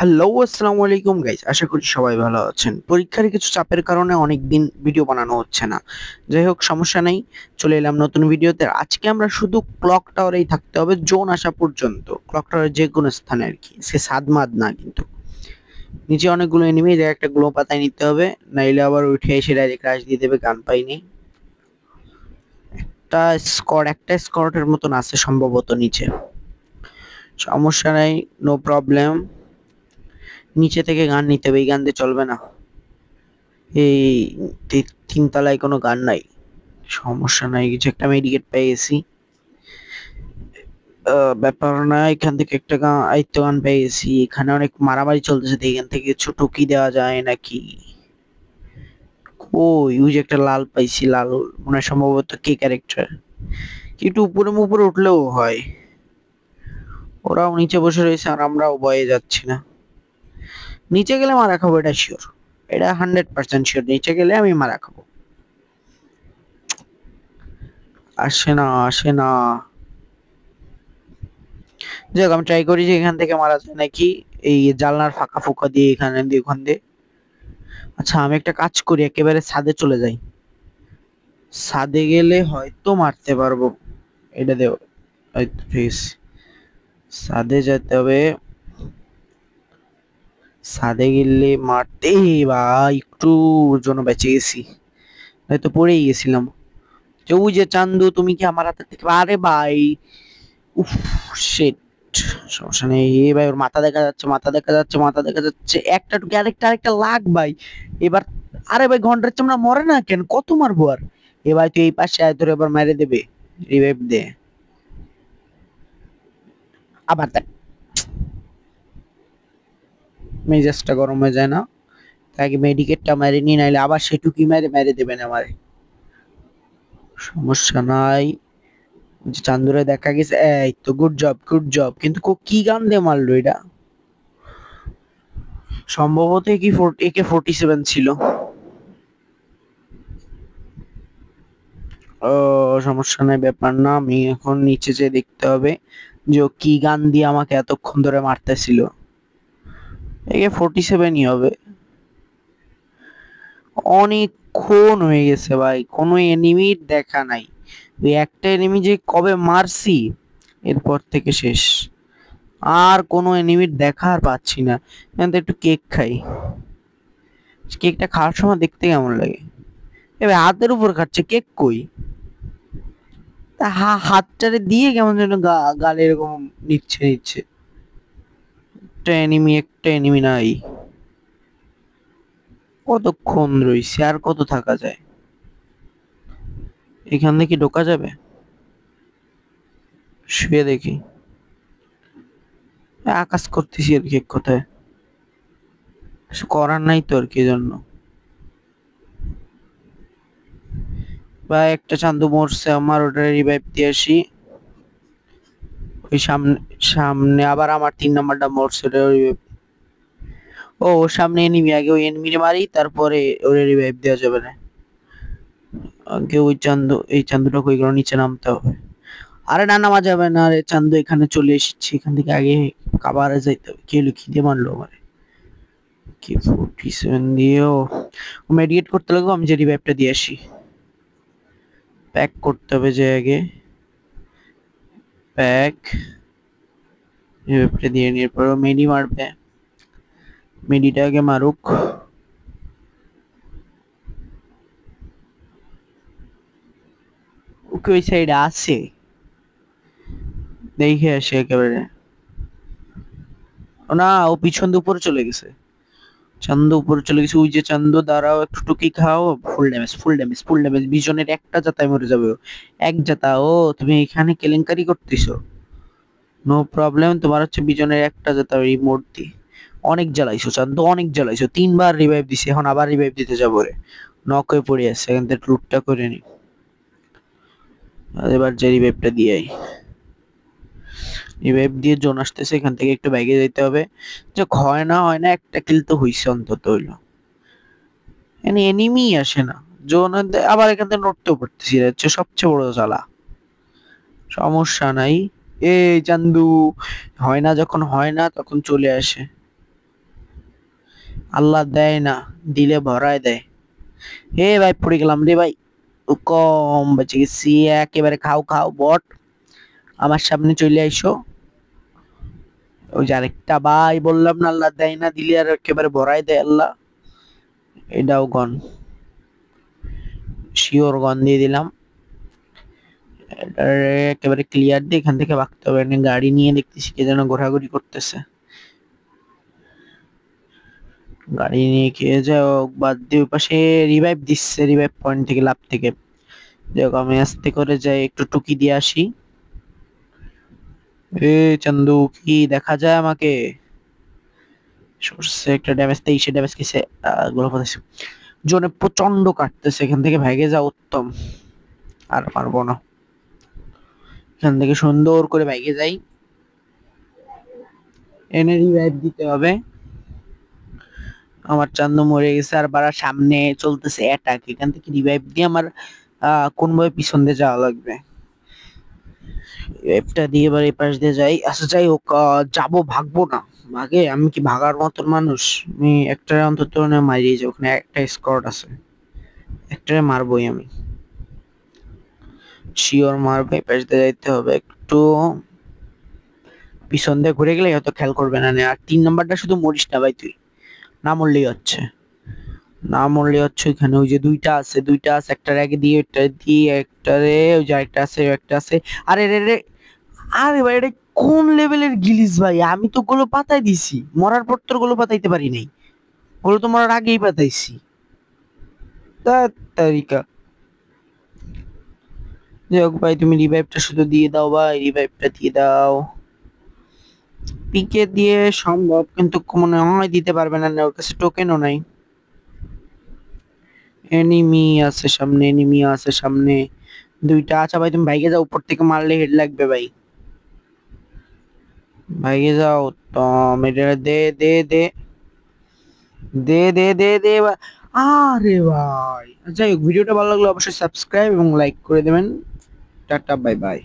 Hello, আসসালামু আলাইকুম guys. আশা করি সবাই ভালো আছেন। পরীক্ষার কিছু চাপের কারণে অনেকদিন ভিডিও বানানো হচ্ছে না। যাই হোক, সমস্যা নাই, চলে এলাম নতুন ভিডিওতে। আজকে আমরা শুধু ক্লক টাওয়ারেই থাকতে হবে জোন আসা পর্যন্ত। ক্লক টাওয়ারের যে কোনো স্থানে আর কি, সে সাদমাদ না কিন্তু। নিচে অনেকগুলো এনিমি, একটা গ্লো পাতায় নিতে হবে, নাইলে আবার উঠে এসে ডাইরেক্ট ক্রাশ দিয়ে দেবে। গান পাইনি। একটা স্কটের মতন আছে সম্ভবত নিচে। সমস্যা নাই, নো প্রবলেম। নিচে থেকে গান নিতে হবে, এই গান দিয়ে চলবে না। এই তিনতলায় কোনো গান নাই, সমস্যা নাই, কিছু একটা মেডিকেট পেয়ে গেছি। ব্যাপার না, এখান থেকে একটা গান, আইতো গান পেয়ে গেছি। এখানে অনেক মারামারি চলতেছে, তো এখান থেকে ছোট কি দেওয়া যায় নাকি? ও ইউজ একটা লাল পাইছি, লাল মনে হয় সম্ভবত কে ক্যারেক্টার। কিন্তু উপরে উপরে উঠলেও হয়। ওরাও নিচে বসে রয়েছে আর আমরাও বয়ে যাচ্ছি না। নিচে গেলে মারা খাবো, এটা শিওর। এটা 100% শিওর, নিচে গেলে আমি মারা খাবো। আসে না, আসে না। যাক, আমি ট্রাই করি যে এখান থেকে মারা যায় নাকি, এই জানলার ফাঁকা ফোকা দিয়ে, এখানে দিয়ে, ওখান দিয়ে। আচ্ছা, আমি একটা কাজ করি, একেবারে ছাদে চলে যাই। ছাদে গেলে হয়তো মারতে পারবো। এটা দেও, এই তো ঠিক আছে। ছাদে যেতে হবে। ছাদে গেলে মারতে, বা একটু জন্য বেঁচে গেছি, হয়তো পড়েই গেছিলাম। যে ওই যে চান্দু, তুমি কি আমার হাতে থেকে, আরে ভাই, উফ, শিট। সমস্যা নেই। এ ভাই, ওর মাথা দেখা যাচ্ছে, মাথা দেখা যাচ্ছে, মাথা দেখা যাচ্ছে, একটা টুকি, আরেকটা, আরেকটা লাগ ভাই। এবার, আরে ভাই, ঘন্টার চামড়া মরে না কেন? কত মারবো আর? এ ভাই, তুই এই পাশে আয়, তোর এবার মেরে দেবে। রিভাইভ দে। আবার দেখ, মেজাজটা গরম হয়ে যায় না? তাকে মেডিকেটটা মেরে নি, নাইলে আবার সে টুকি মেরে মেরে দেবেন আমারে। সমস্যা নাই। যে চান্দুরে দেখা গেছে, এই তো, গুড জব, গুড জব। কিন্তু কি গান দিয়ে মারলো এটা? সম্ভবত কি AK-47 ছিল। ও, সমস্যা নাই, ব্যাপার না। আমি এখন নিচে যেয়ে দেখতে হবে যে ও কি গান দিয়ে আমাকে এতক্ষণ ধরে মারতেছিল। AK-47ই হবে। অনেকক্ষণ হয়ে গেছে ভাই, কোনো এনিমির দেখা নাই। ওই একটা এনিমি যে কবে মারছি, এরপর থেকে শেষ। আর কোনো এনিমির দেখা আর পাচ্ছি না। এখান থেকে একটু কেক খাই। কেকটা খাওয়ার সময় দেখতে কেমন লাগে? এবার হাতের উপর খাচ্ছে, কেক কই? তা হাতটারে দিয়ে কেমন যেন গালে এরকম নিচ্ছে নিচ্ছে। একটা এনিমি নাই। কতক্ষণ রইছে, আর কত থাকা যায়? এখান থেকে ঢোকা যাবে? শুয়ে দেখি। আকাশ করতেছি আর কি, এক কথায় কিছু করার নাই তো আর কি জন্য। বা একটা চান্দু মরছে আমার, ওটা রিভাইভ দিয়ে আসি। ওই সামনে, সামনে আবার আমার 3 নাম্বারটা মরছে, ওটা revive। ও, ওর সামনে এনিমি, আগে ওই এনিমিরে মারি, তারপরে ওরে রিভাইভ দেওয়া যাবে না। আগে ওই চান্দু, এই চান্দুটা কই গেল? নিচে নামতে হবে। আরে না, নামা যাবে না রে চান্দু, এখানে চলে এসেছি। এখান থেকে আগে কাবারে যাইতে হবে। কে হলো, খিদে মারলো আমার। AK-47 দিয়েও মেডিকেট করতে লাগবো। আমি যে রিভাইভটা দিয়ে আসি। প্যাক করতে হবে যে আগে, প্যাক। রিভাইভটা দিয়ে নিয়ে পর মেডি মারবে। মেডিটা আগে মারুক। ওকে ওই সাইডে আছে, দেখে আসি একেবারে। ও না, ও পিছন দিয়ে উপরে চলে গেছে। চান্দু উপরে চলে গেছে। ওই যে চান্দু, দাঁড়াও, একটু টুকি খাও। Full damage, full damage, full damage. বিজনের একটা জাতায় মরে যাবে ও। এক জাতা। ও, তুমি এখানে কেলেঙ্কারি করতেছো? নো প্রবলেম, তোমার হচ্ছে বিজনের একটা জাতা এই মূর্তি। অনেক জ্বালাইছো চান্দু, অনেক জ্বালাইছো। 3 বার রিভাইভ দিছে, এখন আবার রিভাইভ দিতে যাবো রে। নক হয়ে পড়ে আছে, এখান থেকে লুটটা করে নি। আর এবার যে রিভাইভটা দিয়ে আই। রিভাইভ দিয়ে জোন আসতেছে, এখান থেকে একটু ব্যাগে যেতে হবে। যে হয় না, হয় না, একটা কিল তো হইছে অন্তত হইলো। এখানে এনিমি আসে না। জোন আবার এখান থেকে নড়তেও পারতেছি না, হচ্ছে সবচেয়ে বড় জ্বালা। সমস্যা নাই। এই চান্দু, হয় না, যখন হয় না তখন চলে আসে। আল্লাহ দেয় না, দিলে ভরায় দেয়। হে ভাই পড়ে গেলাম রে ভাই, ও কম বেঁচে গেছি। একেবারে খাও খাও বট, আমার সামনে চলে আইসো। ওই যে আরেকটা ভাই, বললাম না আল্লাহ দেয় না, দিলে আর একেবারে ভরায় দেয় আল্লাহ। এটাও গন, শিওর গন দিয়ে দিলাম। এটারে একেবারে ক্লিয়ার দিয়ে এখান থেকে ভাগতে হবে। গাড়ি নিয়ে দেখতেছি কে যেন ঘোরাঘুরি করতেছে। গাড়ি নিয়ে খেয়ে যাও বাদ দিয়ে ওই পাশে রিভাইভ দিচ্ছে, রিভাইভ পয়েন্ট থেকে লাভ থেকে। দেখো আমি আস্তে করে যাই, একটু টুকি দিয়ে আসি। এ চান্দু কি দেখা যায় আমাকে? সরষে একটা ড্যামেজ, 23 ড্যামেজ কিসে গোলাপ আছে। জোনে প্রচন্ড কাটতেছে, এখান থেকে ভেগে যাও উত্তম। আর পারবো না, এখান থেকে সুন্দর করে ভেগে যাই। এনে রিভাইভ দিতে হবে। আমার চান্দু মরে গেছে, আর বাড়া সামনে চলতেছে অ্যাটাক। এখান থেকে রিভাইভ দিয়ে আমার কোনভাবে পিছন দিয়ে যাওয়া লাগবে। রিভাইভটা দিয়ে এবার এই পাশ দিয়ে যাই। আচ্ছা যাই হোক, যাবো, ভাগবো না। ভাগে আমি কি ভাগার মতন মানুষ? আমি একটা অন্তত মারিয়ে যাই, ওখানে একটা স্কোয়াড আছে, একটারে মারবোই আমি, শিওর মারবো। এই পাশ দিয়ে যাইতে হবে একটু, পিছন দিয়ে ঘুরে গেলে হয়তো খেয়াল করবে না। আর 3 নাম্বারটা শুধু মরিস না ভাই, তুই না মরলেই হচ্ছে, না মরলে হচ্ছে। ওইখানে ওই যে দুইটা আছে, দুইটা আছে, একটার আগে দিয়ে একটা দিয়ে একটারে, ওই যে একটা আছে, একটা আছে। আরে রে রে, আরে ভাই এটা কোন লেভেলের গিলিস ভাই! আমি তো গুলো পাতাই দিছি, মরার পর তোর গুলো পাতাইতে পারি নাই, গুলো তো মরার আগেই পাতাইছি। তা তারিকা, যাই হোক ভাই, তুমি রিভাইভটা শুধু দিয়ে দাও ভাই, রিভাইভটা দিয়ে দাও। পিকে দিয়ে সম্ভব, কিন্তু মনে হয় দিতে পারবে না, ওর কাছে টোকেনও নাই। এনিমি আছে সামনে, এনিমি আছে সামনে দুইটা। আচ্ছা ভাই তুমি ভাইগে যাও, উপর থেকে মারলে হেড লাগবে ভাই, ভাইগে যাও। তো এটা দে দে দে দে দে দে দে আরে ভাই যাই হোক, ভিডিওটা ভালো লাগলে অবশ্যই সাবস্ক্রাইব এবং লাইক করে দেবেন। Tata bye bye.